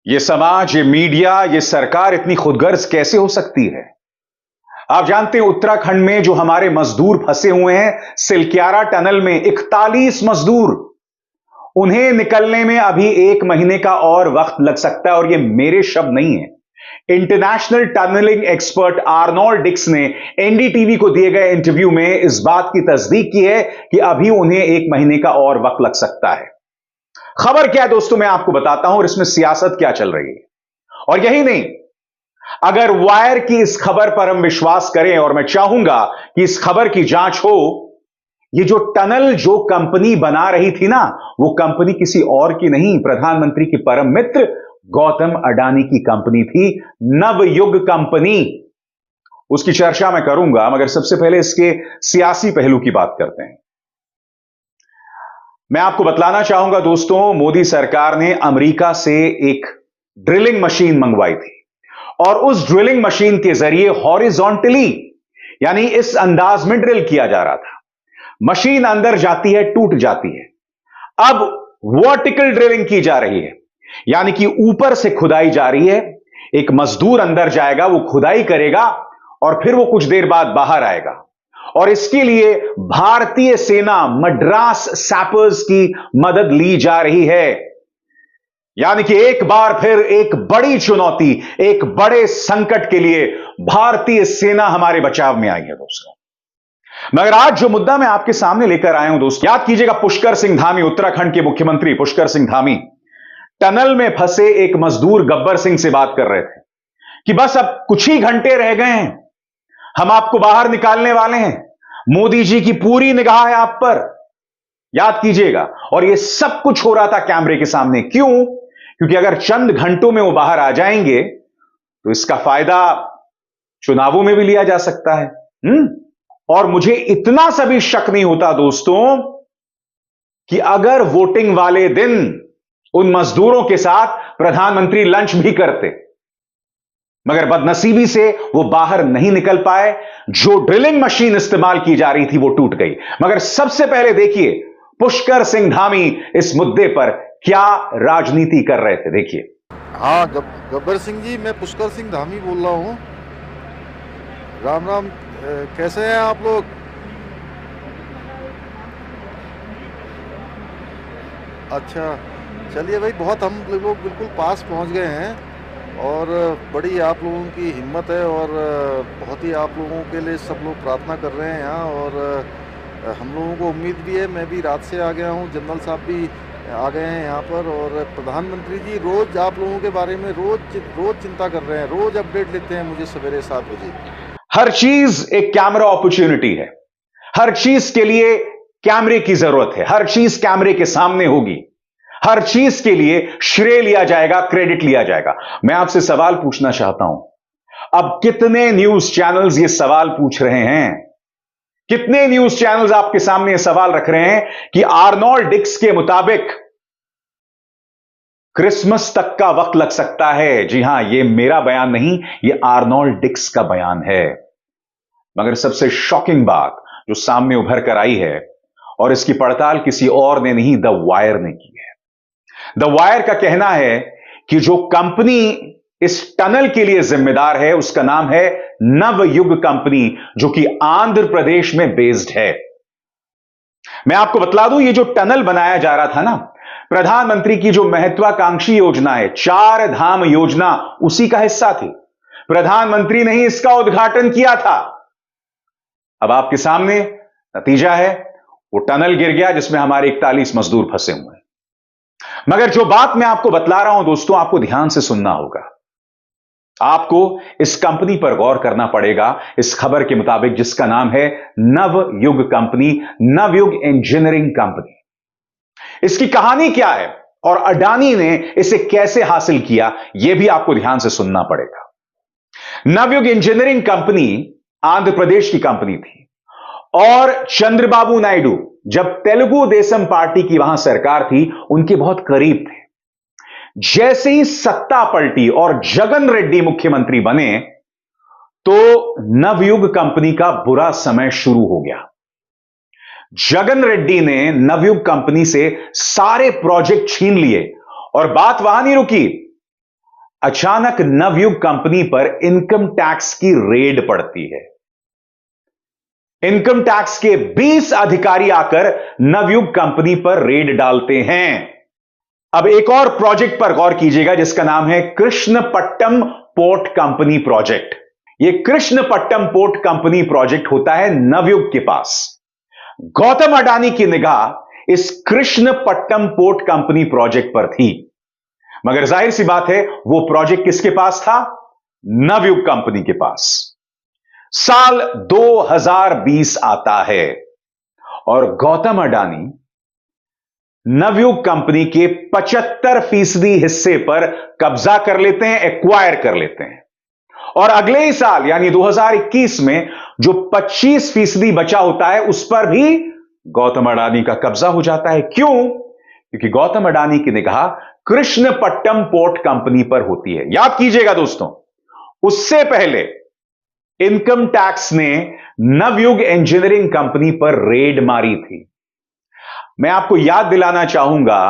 ये समाज, ये मीडिया, ये सरकार इतनी खुदगर्ज कैसे हो सकती है? आप जानते हैं उत्तराखंड में जो हमारे मजदूर फंसे हुए हैं सिलक्यारा टनल में, 41 मजदूर, उन्हें निकलने में अभी 1 महीने का और वक्त लग सकता है। और ये मेरे शब्द नहीं है, international tunnelling expert Arnold Dix ने एनडीटीवी को दिए गए इंटरव्यू में इस बात की तस्दीक की है कि अभी उन्हें 1 महीने का और वक्त लग सकता है। खबर क्या है दोस्तों, मैं आपको बताता हूं और इसमें सियासत क्या चल रही है। और यही नहीं, अगर वायर की इस खबर पर हम विश्वास करें, और मैं चाहूंगा कि इस खबर की जांच हो, ये जो टनल जो कंपनी बना रही थी ना, वो कंपनी किसी और की नहीं, प्रधानमंत्री की परम मित्र गौतम अडानी की कंपनी थी, नवयुग कंपनी। उसकी चर्चा मैं करूंगा, मगर सबसे पहले इसके सियासी पहलू की बात करते हैं। मैं आपको बतलाना चाहूंगा दोस्तों, मोदी सरकार ने अमेरिका से एक ड्रिलिंग मशीन मंगवाई थी और उस ड्रिलिंग मशीन के जरिए हॉरिजॉन्टली, यानी इस अंदाज में ड्रिल किया जा रहा था। मशीन अंदर जाती है, टूट जाती है। अब वर्टिकल ड्रिलिंग की जा रही है, यानी कि ऊपर से खुदाई जा रही है। एक मजदूर अंदर जाएगा, वो खुदाई करेगा और फिर वो कुछ देर बाद बाहर आएगा। और इसके लिए भारतीय सेना मद्रास सैपर्स की मदद ली जा रही है। यानी कि एक बार फिर एक बड़ी चुनौती, एक बड़े संकट के लिए भारतीय सेना हमारे बचाव में आई है दोस्तों। मगर आज जो मुद्दा मैं आपके सामने लेकर आया हूं दोस्तों, याद कीजिएगा, पुष्कर सिंह धामी, उत्तराखंड के मुख्यमंत्री पुष्कर सिंह धामी टनल में फंसे एक मजदूर गब्बर सिंह से बात कर रहे थे कि बस अब कुछ ही घंटे रह गए हैं, हम आपको बाहर निकालने वाले हैं, मोदी जी की पूरी निगाह है आप पर। याद कीजिएगा, और यह सब कुछ हो रहा था कैमरे के सामने। क्यों? क्योंकि अगर चंद घंटों में वो बाहर आ जाएंगे तो इसका फायदा चुनावों में भी लिया जा सकता है। और मुझे इतना सा भी शक नहीं होता दोस्तों कि अगर वोटिंग वाले दिन उन मजदूरों के साथ प्रधानमंत्री लंच भी करते, मगर बदनसीबी से वो बाहर नहीं निकल पाए। जो ड्रिलिंग मशीन इस्तेमाल की जा रही थी वो टूट गई। मगर सबसे पहले देखिए पुष्कर सिंह धामी इस मुद्दे पर क्या राजनीति कर रहे थे, देखिए। हाँ, गब्बर सिंह जी, मैं पुष्कर सिंह धामी बोल रहा हूँ। राम राम। कैसे हैं आप लोग? अच्छा, चलिए भाई, बहुत हम लोग बिल्कुल पास पहुँच गए हैं और बड़ी आप लोगों की हिम्मत है और बहुत ही आप लोगों के लिए सब लोग प्रार्थना कर रहे हैं यहाँ। और हम लोगों को उम्मीद भी है, मैं भी रात से आ गया हूँ, जनरल साहब भी आ गए हैं यहाँ पर। और प्रधानमंत्री जी रोज आप लोगों के बारे में रोज चिंता कर रहे हैं, रोज अपडेट लेते हैं मुझे सवेरे 7 बजे। हर चीज एक कैमरा अपॉर्चुनिटी है, हर चीज के लिए कैमरे की जरूरत है, हर चीज कैमरे के सामने होगी, हर चीज के लिए श्रेय लिया जाएगा, क्रेडिट लिया जाएगा। मैं आपसे सवाल पूछना चाहता हूं, अब कितने न्यूज चैनल्स ये सवाल पूछ रहे हैं, कितने न्यूज चैनल्स आपके सामने ये सवाल रख रहे हैं कि आर्नोल्ड डिक्स के मुताबिक क्रिसमस तक का वक्त लग सकता है। जी हां, यह मेरा बयान नहीं, यह आर्नोल्ड डिक्स का बयान है। मगर सबसे शॉकिंग बात जो सामने उभर कर आई है, और इसकी पड़ताल किसी और ने नहीं, द वायर ने की है। द वायर का कहना है कि जो कंपनी इस टनल के लिए जिम्मेदार है उसका नाम है नवयुग कंपनी, जो कि आंध्र प्रदेश में बेस्ड है। मैं आपको बतला दूं, ये जो टनल बनाया जा रहा था ना, प्रधानमंत्री की जो महत्वाकांक्षी योजना है, 4 धाम योजना, उसी का हिस्सा थी। प्रधानमंत्री ने ही इसका उद्घाटन किया था। अब आपके सामने नतीजा है, वो टनल गिर गया जिसमें हमारे 41 मजदूर फंसे हुए हैं। मगर जो बात मैं आपको बतला रहा हूं दोस्तों, आपको ध्यान से सुनना होगा। आपको इस कंपनी पर गौर करना पड़ेगा, इस खबर के मुताबिक, जिसका नाम है Navyug company, Navyug engineering company. इसकी कहानी क्या है और अडानी ने इसे कैसे हासिल किया, यह भी आपको ध्यान से सुनना पड़ेगा। नवयुग इंजीनियरिंग कंपनी आंध्र प्रदेश की कंपनी थी और चंद्रबाबू नायडू, जब तेलुगु देशम पार्टी की वहां सरकार थी, उनके बहुत करीब थे। जैसे ही सत्ता पलटी और जगन रेड्डी मुख्यमंत्री बने तो नवयुग कंपनी का बुरा समय शुरू हो गया। जगन रेड्डी ने नवयुग कंपनी से सारे प्रोजेक्ट छीन लिए और बात वहां नहीं रुकी। अचानक नवयुग कंपनी पर इनकम टैक्स की रेड पड़ती है। इनकम टैक्स के 20 अधिकारी आकर नवयुग कंपनी पर रेड डालते हैं। अब एक और प्रोजेक्ट पर गौर कीजिएगा जिसका नाम है कृष्णपट्टम पोर्ट कंपनी प्रोजेक्ट। यह कृष्णपट्टम पोर्ट कंपनी प्रोजेक्ट होता है नवयुग के पास। गौतम अडानी की निगाह इस कृष्णपट्टम पोर्ट कंपनी प्रोजेक्ट पर थी, मगर जाहिर सी बात है वो प्रोजेक्ट किसके पास था? नवयुग कंपनी के पास। साल 2020 आता है और गौतम अडानी नवयुग कंपनी के 75% हिस्से पर कब्जा कर लेते हैं, एक्वायर कर लेते हैं। और अगले ही साल यानी 2021 में जो 25% बचा होता है उस पर भी गौतम अडानी का कब्जा हो जाता है। क्यों? क्योंकि गौतम अडानी की निगाह कृष्णपट्टम पोर्ट कंपनी पर होती है। याद कीजिएगा दोस्तों, उससे पहले इनकम टैक्स ने नवयुग इंजीनियरिंग कंपनी पर रेड मारी थी। मैं आपको याद दिलाना चाहूंगा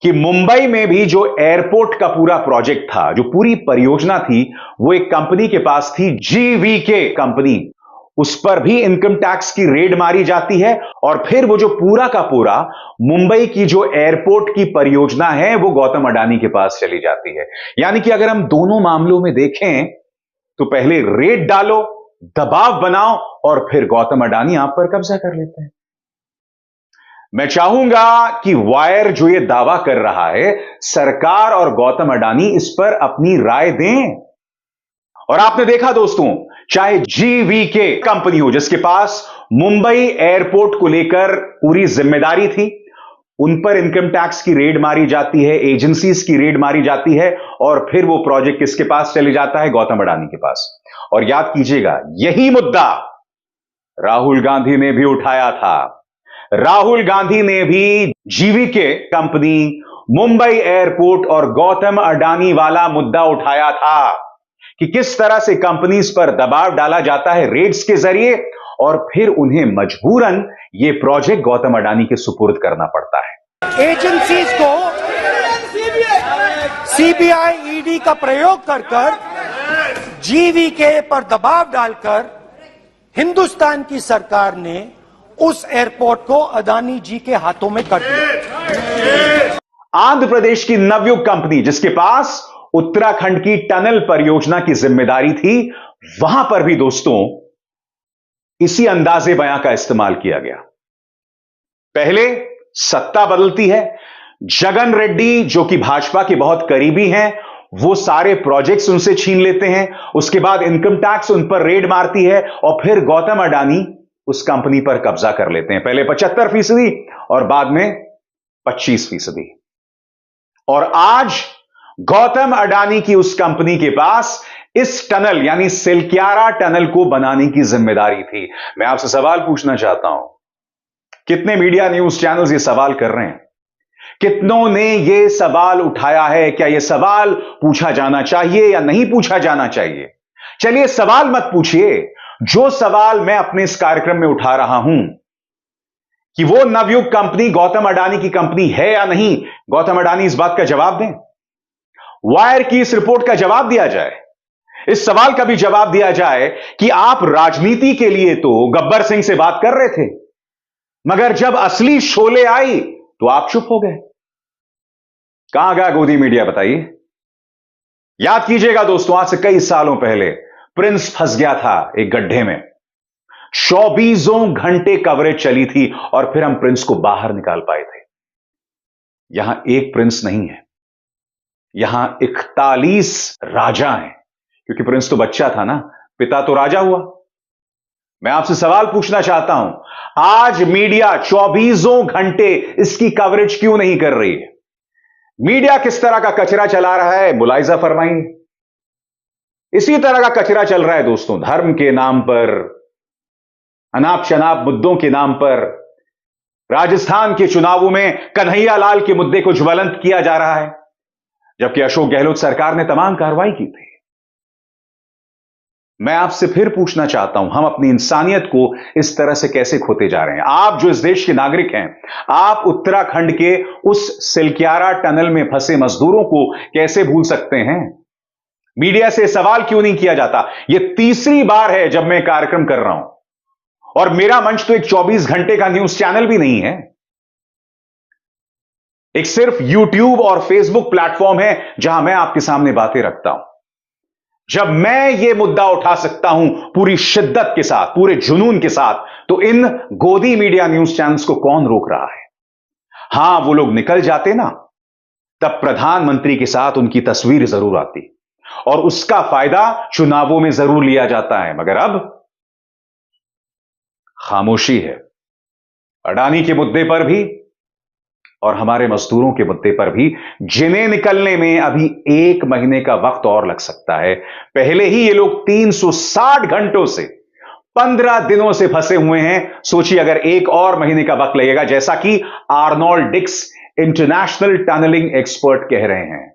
कि मुंबई में भी जो एयरपोर्ट का पूरा प्रोजेक्ट था, जो पूरी परियोजना थी, वो एक कंपनी के पास थी, जीवीके कंपनी। उस पर भी इनकम टैक्स की रेड मारी जाती है और फिर वो जो पूरा का पूरा मुंबई की जो एयरपोर्ट की परियोजना है वो गौतम अडानी के पास चली जाती है। यानी कि अगर हम दोनों मामलों में देखें तो पहले रेड डालो, दबाव बनाओ और फिर गौतम अडानी आप पर कब्जा कर लेते हैं। मैं चाहूंगा कि वायर जो ये दावा कर रहा है, सरकार और गौतम अडानी इस पर अपनी राय दें। और आपने देखा दोस्तों, चाहे जीवीके कंपनी हो जिसके पास मुंबई एयरपोर्ट को लेकर पूरी जिम्मेदारी थी, उन पर इनकम टैक्स की रेड मारी जाती है, एजेंसीज की रेड मारी जाती है और फिर वो प्रोजेक्ट किसके पास चले जाता है? गौतम अडानी के पास। और याद कीजिएगा, यही मुद्दा राहुल गांधी ने भी उठाया था। राहुल गांधी ने भी जीवीके कंपनी, मुंबई एयरपोर्ट और गौतम अडानी वाला मुद्दा उठाया था कि किस तरह से कंपनीज पर दबाव डाला जाता है रेड्स के जरिए और फिर उन्हें मजबूरन ये प्रोजेक्ट गौतम अडानी के सुपुर्द करना पड़ता है। एजेंसीज को सीबीआई, ईडी का प्रयोग कर जीवीके पर दबाव डालकर हिंदुस्तान की सरकार ने उस एयरपोर्ट को अडानी जी के हाथों में कर दिया। आंध्र प्रदेश की नवयुग कंपनी जिसके पास उत्तराखंड की टनल परियोजना की जिम्मेदारी थी, वहां पर भी दोस्तों इसी अंदाजे बयां का इस्तेमाल किया गया। पहले सत्ता बदलती है, जगन रेड्डी जो कि भाजपा के बहुत करीबी हैं, वो सारे प्रोजेक्ट्स उनसे छीन लेते हैं। उसके बाद इनकम टैक्स उन पर रेड मारती है और फिर गौतम अडानी उस कंपनी पर कब्जा कर लेते हैं। पहले 75% और बाद में 25%। और आज गौतम अडानी की उस कंपनी के पास इस टनल यानी सिलक्यारा टनल को बनाने की जिम्मेदारी थी। मैं आपसे सवाल पूछना चाहता हूं, कितने मीडिया न्यूज चैनल्स ये सवाल कर रहे हैं? कितनों ने यह सवाल उठाया है? क्या यह सवाल पूछा जाना चाहिए या नहीं पूछा जाना चाहिए? चलिए सवाल मत पूछिए, जो सवाल मैं अपने इस कार्यक्रम में उठा रहा हूं कि वो नवयुग कंपनी गौतम अडानी की कंपनी है या नहीं, गौतम अडानी इस बात का जवाब दें। वायर की इस रिपोर्ट का जवाब दिया जाए। इस सवाल का भी जवाब दिया जाए कि आप राजनीति के लिए तो गब्बर सिंह से बात कर रहे थे, मगर जब असली शोले आई तो आप चुप हो गए। कहां गया गोदी मीडिया, बताइए। याद कीजिएगा दोस्तों, आज से कई सालों पहले प्रिंस फंस गया था एक गड्ढे में। 24 घंटे कवरेज चली थी और फिर हम प्रिंस को बाहर निकाल पाए थे। यहां एक प्रिंस नहीं है, यहां 41 राजा हैं, क्योंकि प्रिंस तो बच्चा था ना, पिता तो राजा हुआ। मैं आपसे सवाल पूछना चाहता हूं, आज मीडिया 24 घंटे इसकी कवरेज क्यों नहीं कर रही है? मीडिया किस तरह का कचरा चला रहा है, मुलाहिजा फरमाइए। इसी तरह का कचरा चल रहा है दोस्तों, धर्म के नाम पर, अनाप शनाप मुद्दों के नाम पर। राजस्थान के चुनावों में कन्हैया लाल के मुद्दे को ज्वलंत किया जा रहा है, जबकि अशोक गहलोत सरकार ने तमाम कार्रवाई की थी। मैं आपसे फिर पूछना चाहता हूं, हम अपनी इंसानियत को इस तरह से कैसे खोते जा रहे हैं? आप जो इस देश के नागरिक हैं, आप उत्तराखंड के उस सिलक्यारा टनल में फंसे मजदूरों को कैसे भूल सकते हैं? मीडिया से सवाल क्यों नहीं किया जाता? यह तीसरी बार है जब मैं कार्यक्रम कर रहा हूं और मेरा मंच तो एक 24 घंटे का न्यूज चैनल भी नहीं है, एक सिर्फ यूट्यूब और फेसबुक प्लेटफॉर्म है जहां मैं आपके सामने बातें रखता हूं। जब मैं यह मुद्दा उठा सकता हूं पूरी शिद्दत के साथ, पूरे जुनून के साथ, तो इन गोदी मीडिया न्यूज चैनल्स को कौन रोक रहा है? हां, वो लोग निकल जाते ना, तब प्रधानमंत्री के साथ उनकी तस्वीर जरूर आती और उसका फायदा चुनावों में जरूर लिया जाता है, मगर अब खामोशी है। अडानी के मुद्दे पर भी और हमारे मजदूरों के मुद्दे पर भी, जिन्हें निकलने में अभी 1 महीने का वक्त और लग सकता है। पहले ही ये लोग 360 घंटों से 15 दिनों से फंसे हुए हैं। सोचिए अगर 1 और महीने का वक्त लगेगा, जैसा कि Arnold Dix international tunnelling expert कह रहे हैं।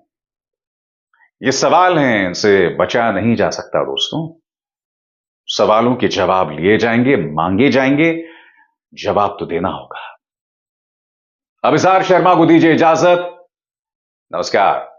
ये सवाल हैं, इनसे बचा नहीं जा सकता दोस्तों। सवालों के जवाब लिए जाएंगे, मांगे जाएंगे, जवाब तो देना होगा। अभिसार शर्मा को दीजिए इजाजत। नमस्कार।